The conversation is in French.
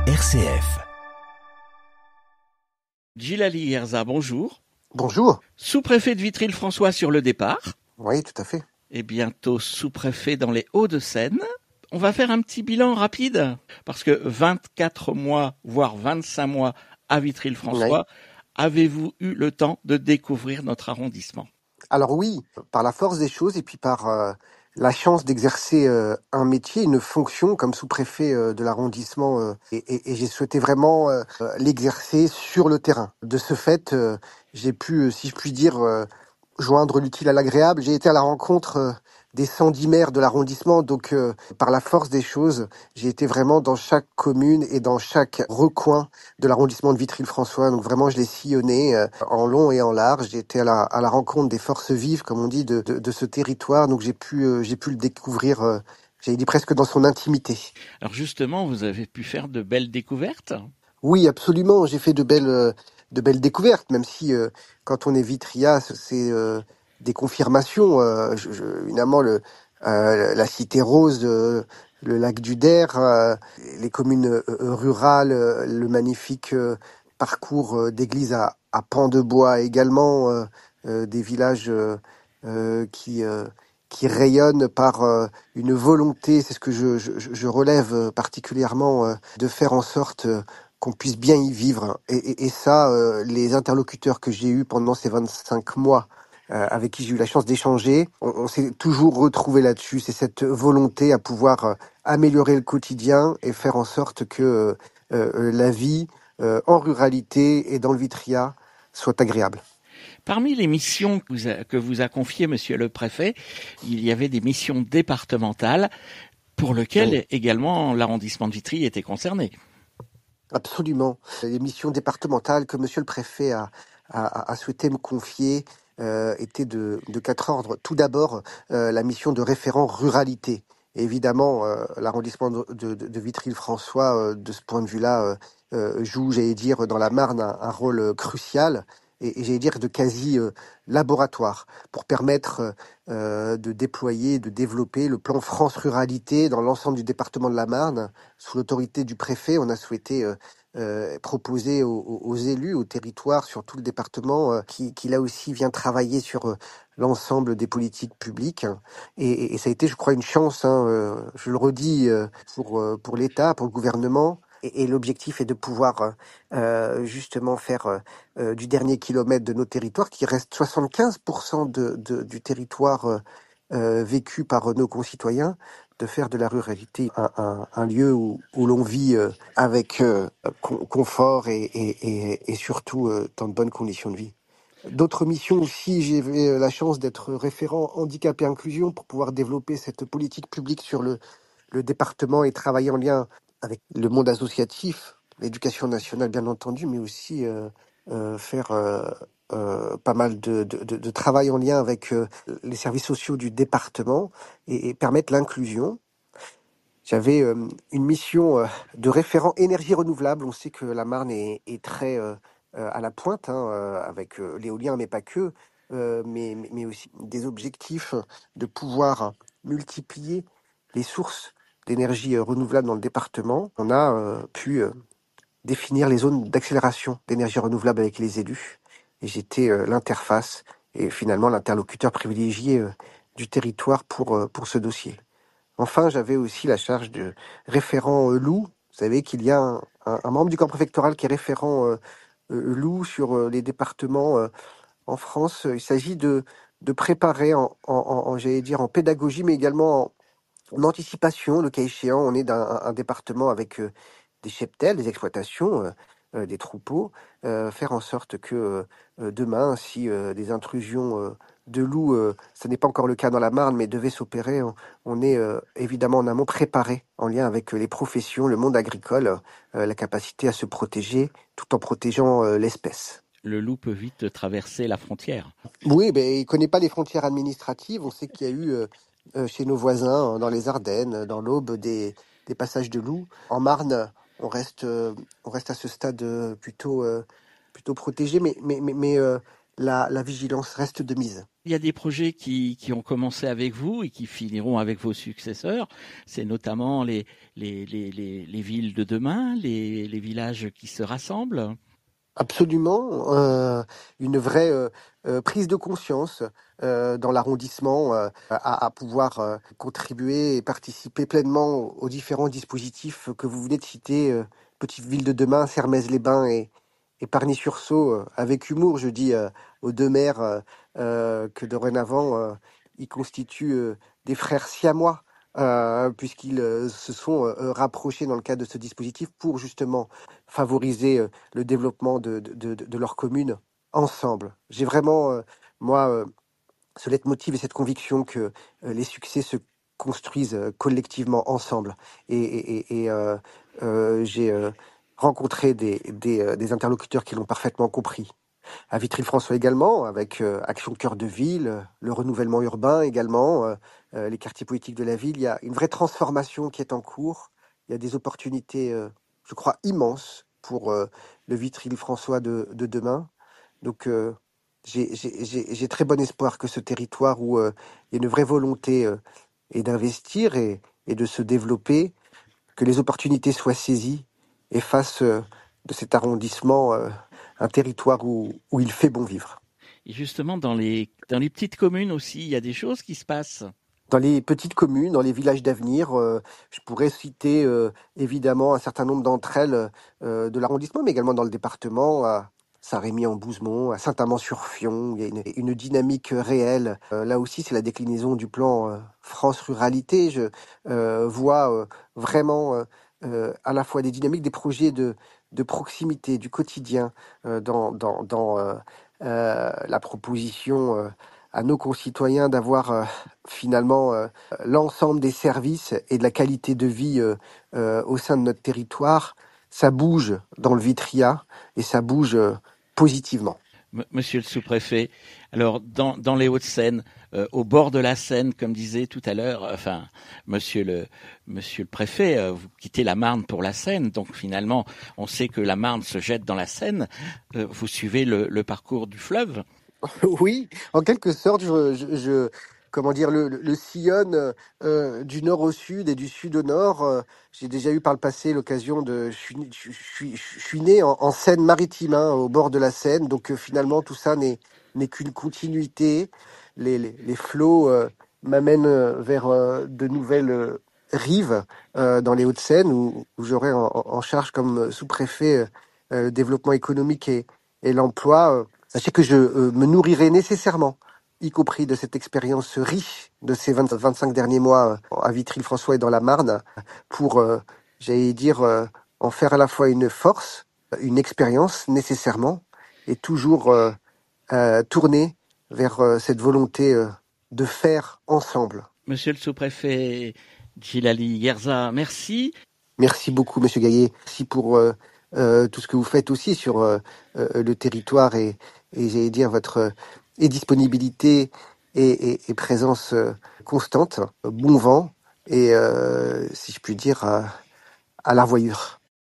RCF. Djilali Herza, bonjour. Bonjour. Sous-préfet de Vitry-le-François sur le départ. Oui, tout à fait. Et bientôt sous-préfet dans les Hauts-de-Seine. On va faire un petit bilan rapide, parce que 24 mois, voire 25 mois à Vitry-le-François, avez-vous eu le temps de découvrir notre arrondissement ? Alors oui, par la force des choses et puis par la chance d'exercer un métier, une fonction comme sous-préfet de l'arrondissement, et j'ai souhaité vraiment l'exercer sur le terrain. De ce fait, j'ai pu, si je puis dire, joindre l'utile à l'agréable. J'ai été à la rencontre des 110 maires de l'arrondissement, donc par la force des choses, j'ai été vraiment dans chaque commune et dans chaque recoin de l'arrondissement de Vitry-le-François. Donc vraiment, je l'ai sillonné en long et en large. J'ai été à la rencontre des forces vives, comme on dit, de ce territoire. Donc j'ai pu le découvrir, j'allais dire presque dans son intimité. Alors justement, vous avez pu faire de belles découvertes ? Oui, absolument. J'ai fait de belles découvertes, même si quand on est vitrias, c'est des confirmations. Évidemment, la cité rose, le lac du Der, les communes rurales, le magnifique parcours d'église à pans de bois également, des villages qui rayonnent par une volonté, c'est ce que je relève particulièrement, de faire en sorte qu'on puisse bien y vivre. Et ça, les interlocuteurs que j'ai eus pendant ces 25 mois, avec qui j'ai eu la chance d'échanger, on s'est toujours retrouvé là-dessus. C'est cette volonté à pouvoir améliorer le quotidien et faire en sorte que la vie en ruralité et dans le Vitria soit agréable. Parmi les missions que vous a confiées, monsieur le préfet, il y avait des missions départementales pour lesquelles également l'arrondissement de Vitry était concerné. Absolument. Les missions départementales que monsieur le préfet a souhaité me confier étaient de 4 ordres. Tout d'abord, la mission de référent ruralité. Et évidemment, l'arrondissement de Vitry-le-François, de ce point de vue-là, joue, j'allais dire, dans la Marne, un rôle crucial et j'allais dire de quasi laboratoire pour permettre de déployer, de développer le plan France Ruralité dans l'ensemble du département de la Marne. Sous l'autorité du préfet, on a souhaité proposer aux élus, aux territoires, sur tout le département, qui là aussi vient travailler sur l'ensemble des politiques publiques. Et ça a été, je crois, une chance, je le redis, pour l'État, pour le gouvernement. Et l'objectif est de pouvoir justement faire du dernier kilomètre de nos territoires, qui reste 75% du territoire vécu par nos concitoyens, de faire de la ruralité un lieu où l'on vit avec confort et surtout dans de bonnes conditions de vie. D'autres missions aussi, j'ai eu la chance d'être référent handicap et inclusion pour pouvoir développer cette politique publique sur le département et travailler en lien avec le monde associatif, l'éducation nationale bien entendu, mais aussi faire pas mal de travail en lien avec les services sociaux du département et permettre l'inclusion. J'avais une mission de référent énergie renouvelable. On sait que la Marne est très à la pointe, avec l'éolien, mais pas que, mais aussi des objectifs de pouvoir multiplier les sources d'énergie renouvelable dans le département. On a pu définir les zones d'accélération d'énergie renouvelable avec les élus. Et j'étais l'interface et finalement l'interlocuteur privilégié du territoire pour ce dossier. Enfin, j'avais aussi la charge de référent loup. Vous savez qu'il y a un membre du corps préfectoral qui est référent loup sur les départements en France. Il s'agit de préparer j'allais dire, en pédagogie, mais également en anticipation, le cas échéant. On est dans un département avec des cheptels, des exploitations, des troupeaux, faire en sorte que demain, si des intrusions de loups, ce n'est pas encore le cas dans la Marne, mais devait s'opérer, on est évidemment en amont préparé en lien avec les professions, le monde agricole, la capacité à se protéger tout en protégeant l'espèce. Le loup peut vite traverser la frontière. Oui, il ne connaît pas les frontières administratives. On sait qu'il y a eu chez nos voisins, dans les Ardennes, dans l'Aube, des passages de loups. En Marne, on reste à ce stade plutôt protégé, mais la vigilance reste de mise. Il y a des projets qui ont commencé avec vous et qui finiront avec vos successeurs. C'est notamment les villes de demain, les villages qui se rassemblent. Absolument, une vraie prise de conscience dans l'arrondissement à pouvoir contribuer et participer pleinement aux différents dispositifs que vous venez de citer, Petite Ville de demain, Sermaises-les-Bains et Pargny-sur-Saulx, avec humour, je dis aux deux maires que dorénavant ils constituent des frères siamois, puisqu'ils se sont rapprochés dans le cadre de ce dispositif pour justement favoriser le développement de leur commune ensemble. J'ai vraiment, moi, ce leitmotiv et cette conviction que les succès se construisent collectivement ensemble. J'ai rencontré des interlocuteurs qui l'ont parfaitement compris. À Vitry-le-François également, avec Action Cœur de Ville, le renouvellement urbain également, les quartiers politiques de la ville. Il y a une vraie transformation qui est en cours. Il y a des opportunités, je crois, immenses pour le Vitry-le-François de demain. Donc, j'ai très bon espoir que ce territoire où il y a une vraie volonté et d'investir et de se développer, que les opportunités soient saisies et fassent de cet arrondissement un territoire où il fait bon vivre. Et justement, dans les petites communes aussi, il y a des choses qui se passent. Dans les petites communes, dans les villages d'avenir, je pourrais citer évidemment un certain nombre d'entre elles de l'arrondissement, mais également dans le département, à Saint-Rémy-en-Bouzemont, à Saint-Amand-sur-Fion. Il y a une dynamique réelle. Là aussi, c'est la déclinaison du plan France Ruralité. Je vois vraiment à la fois des dynamiques, des projets de proximité, du quotidien, dans la proposition à nos concitoyens d'avoir finalement l'ensemble des services et de la qualité de vie au sein de notre territoire. Ça bouge dans le Vitria et ça bouge positivement. Monsieur le sous-préfet, alors dans les Hauts-de-Seine, au bord de la Seine, comme disait tout à l'heure, enfin, monsieur le préfet, vous quittez la Marne pour la Seine, donc finalement, on sait que la Marne se jette dans la Seine. Vous suivez le parcours du fleuve. Oui, en quelque sorte, comment dire, le sillonne du nord au sud et du sud au nord. J'ai déjà eu par le passé l'occasion je suis né en Seine-Maritime, hein, au bord de la Seine, donc finalement tout ça n'est qu'une continuité. Les flots m'amènent vers de nouvelles rives dans les Hauts-de-Seine, où j'aurai en charge comme sous-préfet le développement économique et l'emploi. Sachez que je me nourrirai nécessairement, y compris de cette expérience riche de ces 25 derniers mois à Vitry-le-François et dans la Marne, pour, j'allais dire, en faire à la fois une force, une expérience nécessairement, et toujours tourner vers cette volonté de faire ensemble. Monsieur le sous-préfet Djilali Guerza, merci. Merci beaucoup, Monsieur Gaillet. Merci pour tout ce que vous faites aussi sur le territoire et j'allais dire votre disponibilité et présence constante. Bon vent et, si je puis dire, à la revoyure.